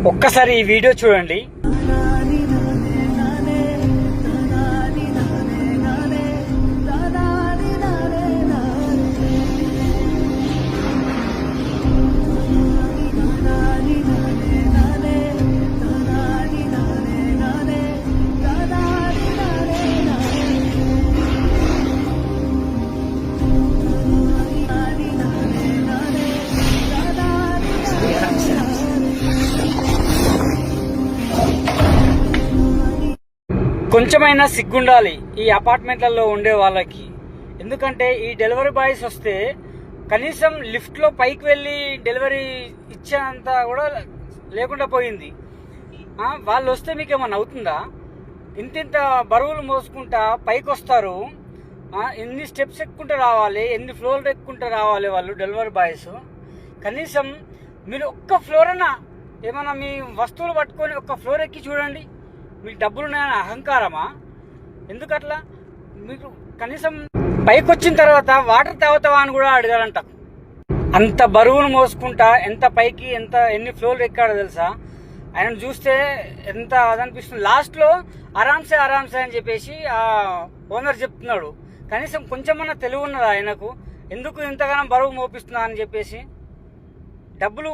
ఒక్కసారి ఈ వీడియో చూడండి. కొంచెమైనా సిగ్గుండాలి ఈ అపార్ట్మెంట్లలో ఉండే వాళ్ళకి. ఎందుకంటే ఈ డెలివరీ బాయ్స్ వస్తే కనీసం లిఫ్ట్లో పైకి వెళ్ళి డెలివరీ ఇచ్చేంత కూడా లేకుండా పోయింది. వాళ్ళు వస్తే మీకు ఏమన్నా అవుతుందా? ఇంతింత బరువులు మోసుకుంటా పైకి వస్తారు. ఎన్ని స్టెప్స్ ఎక్కుంటూ రావాలి, ఎన్ని ఫ్లోర్లు ఎక్కుంటూ రావాలి వాళ్ళు డెలివరీ బాయ్స్. కనీసం మీరు ఒక్క ఫ్లోర్ అన్నా ఏమన్నా మీ వస్తువులు పట్టుకొని ఒక్క ఫ్లోర్ ఎక్కి చూడండి. మీకు డబ్బులున్నాయని అహంకారమా? ఎందుకట్లా? మీకు కనీసం పైకి వచ్చిన తర్వాత వాటర్ తాగుతావా అని కూడా అడగాలంట. అంత బరువును మోసుకుంటా ఎంత పైకి ఎన్ని ఫ్లోర్లు ఎక్కాడో తెలుసా? ఆయన చూస్తే ఎంత అదనిపిస్తుంది. లాస్ట్లో ఆరాంసే అని చెప్పేసి ఆ ఓనర్ చెప్తున్నాడు. కనీసం కొంచెమన్నా తెలివి ఉన్నదా ఆయనకు? ఎందుకు ఇంతగానో బరువు మోపిస్తున్నా అని చెప్పేసి. డబ్బులు